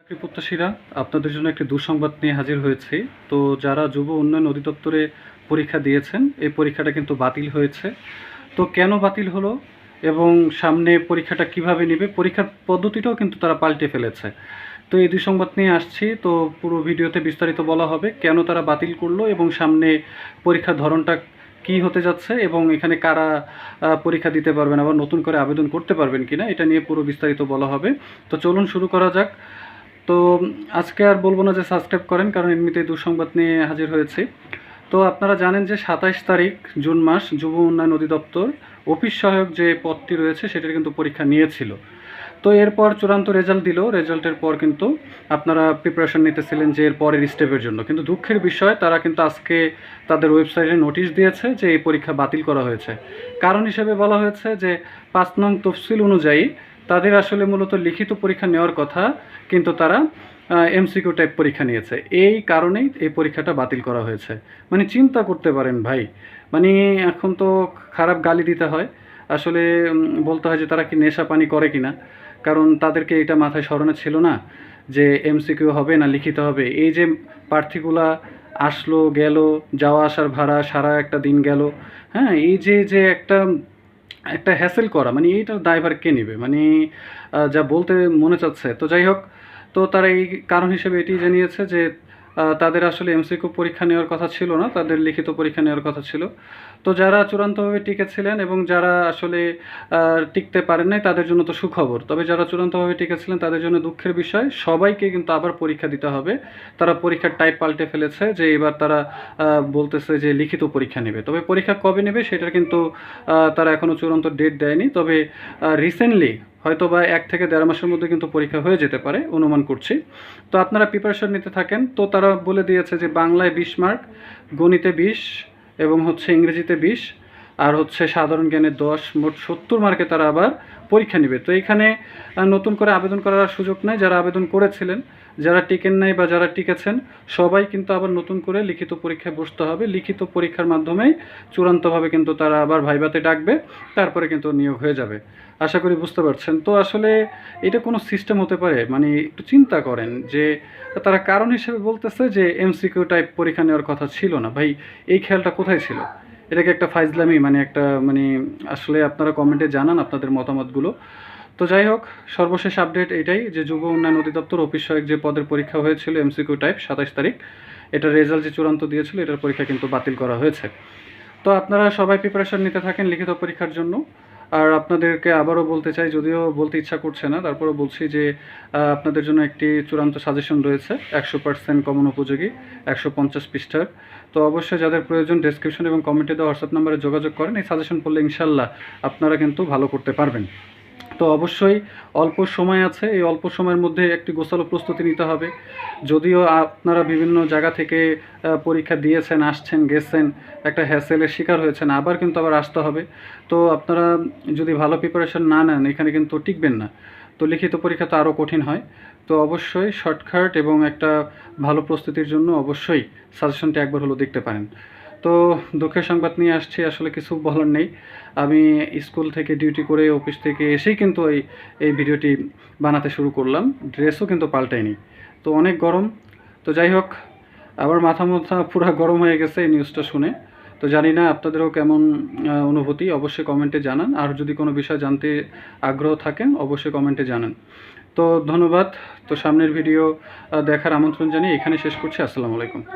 প্রিয় প্রত্যাশীরা, আপনাদের জন্য একটি দুঃসংবাদ নিয়ে হাজির হয়েছি। তো যারা যুব উন্নয়ন অধিদপ্তরে পরীক্ষা দিয়েছেন, এই পরীক্ষাটা কিন্তু বাতিল হয়েছে। তো কেন বাতিল হলো এবং সামনে পরীক্ষাটা কিভাবে নেবে, পরীক্ষার পদ্ধতিটাও কিন্তু তারা পাল্টে ফেলেছে। তো এই দুঃসংবাদ নিয়ে আসছি। তো পুরো ভিডিওতে বিস্তারিত বলা হবে কেন তারা বাতিল করলো এবং সামনে পরীক্ষার ধরনটা কি হতে যাচ্ছে এবং এখানে কারা পরীক্ষা দিতে পারবেন, আবার নতুন করে আবেদন করতে পারবেন কিনা, এটা নিয়ে পুরো বিস্তারিত বলা হবে। তো চলুন শুরু করা যাক। তো আজকে আর বলবো না যে সাবস্ক্রাইব করেন, কারণ এমনিতেই দুঃসংবাদ নিয়ে হাজির হয়েছি। তো আপনারা জানেন যে 27 তারিখ জুন মাস যুব উন্নয়ন অধিদপ্তর অফিস সহায়ক যে পদটি রয়েছে সেটার কিন্তু পরীক্ষা নিয়েছিল। তো এরপর চূড়ান্ত রেজাল্ট দিল। রেজাল্টের পর কিন্তু আপনারা প্রিপারেশন নিতেছিলেন যে এর পরের স্টেপের জন্য, কিন্তু দুঃখের বিষয় তারা কিন্তু আজকে তাদের ওয়েবসাইটে নোটিশ দিয়েছে যে এই পরীক্ষা বাতিল করা হয়েছে। কারণ হিসেবে বলা হয়েছে যে 5 নং তফসিল অনুযায়ী তাদের আসলে মূলত লিখিত পরীক্ষা নেওয়ার কথা, কিন্তু তারা এমসিকিউ টাইপ পরীক্ষা নিয়েছে। এই কারণেই এই পরীক্ষাটা বাতিল করা হয়েছে। মানে চিন্তা করতে পারেন ভাই, মানে এখন তো খারাপ গালি দিতে হয় আসলে। বলতে হয় যে তারা কি নেশা পানি করে কিনা, কারণ তাদেরকে এটা মাথায় স্মরণে ছিল না যে এমসিকিউ হবে না লিখিত হবে। এই যে প্রার্থীগুলা আসলো গেল, যাওয়া আসার ভাড়া সারা একটা দিন গেল, হ্যাঁ, এই যে যে একটা একটা হ্যাসেল করা, মানে এইটার দায়ভার কে নেবে, মানে যা বলতে মনে চাচ্ছে। তো যাই হোক, তো তারা এই কারণ হিসেবে এটি জানিয়েছে যে তাদের আসলে এমসিকিউ পরীক্ষা নেওয়ার কথা ছিল না, তাদের লিখিত পরীক্ষা নেওয়ার কথা ছিল। তো যারা চূড়ান্তভাবে টিকেছিলেন এবং যারা আসলে টিকতে পারেন নাই তাদের জন্য তো সুখবর, তবে যারা চূড়ান্তভাবে টিকেছিলেন তাদের জন্য দুঃখের বিষয়। সবাইকে কিন্তু আবার পরীক্ষা দিতে হবে। তারা পরীক্ষার টাইপ পাল্টে ফেলেছে, যে এবার তারা বলতেছে যে লিখিত পরীক্ষা নেবে। তবে পরীক্ষা কবে নেবে সেটার কিন্তু তারা এখনও চূড়ান্ত ডেট দেয়নি। তবে রিসেন্টলি হয়তো বা 1 থেকে 1.5 মাসের মধ্যে কিন্তু পরীক্ষা হয়ে যেতে পারে, অনুমান করছি। তো আপনারা প্রিপারেশন নিতে থাকেন। তো তারা বলে দিয়েছে যে বাংলায় 20 মার্ক, গণিতে 20 এবং ইংরেজিতে 20, আর সাধারণ জ্ঞানে 10, মোট 70 মার্কে তারা আবার পরীক্ষা নেবে। তো এইখানে নতুন করে আবেদন করার সুযোগ নেই। যারা আবেদন করেছিলেন, যারা টিকেন নাই বা যারা টিকেছেন, সবাই কিন্তু আবার নতুন করে লিখিত পরীক্ষায় বসতে হবে। লিখিত পরীক্ষার মাধ্যমেই চূড়ান্তভাবে কিন্তু তারা আবার ভাইভাতে ডাকবে, তারপরে কিন্তু নিয়োগ হয়ে যাবে। আশা করি বুঝতে পারছেন। তো আসলে এটা কোনো সিস্টেম হতে পারে? মানে একটু চিন্তা করেন যে তারা কারণ হিসেবে বলতেছে যে এমসিকিউ টাইপ পরীক্ষা নেওয়ার কথা ছিল না। ভাই, এই খেয়ালটা কোথায় ছিল? এটা কি একটা ফাইজলামি, মানে একটা, মানে আসলে আপনারা কমেন্টে জানান আপনাদের মতামতগুলো। তো যাই হোক, সর্বশেষ আপডেট এটাই যে যুব উন্নয়ন অধিদপ্তর অফিস সহায়ক যে পদের পরীক্ষা হয়েছিল এমসিকিউ টাইপ 27 তারিখ, এটার রেজাল্ট যে চূড়ান্ত দিয়েছিল এটার পরীক্ষা কিন্তু বাতিল করা হয়েছে। তো আপনারা সবাই প্রিপারেশন নিতে থাকেন লিখিত পরীক্ষার জন্য। আর আপনাদেরকে আবারও বলতে চাই, যদিও বলতে ইচ্ছা করছে না, তারপরেও বলছি যে আপনাদের জন্য একটি চূড়ান্ত সাজেশন রয়েছে 100% কমন উপযোগী, 150 পৃষ্ঠার। তো অবশ্যই যাদের প্রয়োজন ডেসক্রিপশন এবং কমেন্টে দেওয়া হোয়াটসঅ্যাপ নাম্বারে যোগাযোগ করেন। এই সাজেশন পড়লে ইনশাল্লাহ আপনারা কিন্তু ভালো করতে পারবেন। তো অবশ্যই অল্প সময় আছে, এই অল্প সময়ের মধ্যে একটি গোছালো প্রস্তুতি নিতে হবে। যদিও আপনারা বিভিন্ন জায়গা থেকে পরীক্ষা দিয়েছেন, আসছেন, গেছেন, একটা হ্যাসেলের শিকার হয়েছেন, আবার কিন্তু আবার আসতে হবে। তো আপনারা যদি ভালো প্রিপারেশন না নেন এখানে কিন্তু টিকবেন না। তো লিখিত পরীক্ষা তো আরও কঠিন হয়। তো অবশ্যই শর্টকাট এবং একটা ভালো প্রস্তুতির জন্য অবশ্যই সাজেশনটি একবার হলেও দেখতে পারেন। তো দুঃখের সংবাদ নিয়ে আসছি, আসলে কিছু বলার নেই। আমি স্কুল থেকে ডিউটি করে অফিস থেকে এসেই কিন্তু এই ভিডিওটি বানাতে শুরু করলাম। ড্রেসও কিন্তু পাল্টাইনি। তো অনেক গরম। তো যাই হোক, আবার মাথা পুরো গরম হয়ে গেছে এই নিউজটা শুনে। তো জানি না আপনাদেরও কেমন অনুভূতি, অবশ্যই কমেন্টে জানান। আর যদি কোনো বিষয় জানতে আগ্রহ থাকেন অবশ্যই কমেন্টে জানান। তো ধন্যবাদ। তো সামনের ভিডিও দেখার আমন্ত্রণ জানিয়ে এখানে শেষ করছি। আসসালামু আলাইকুম।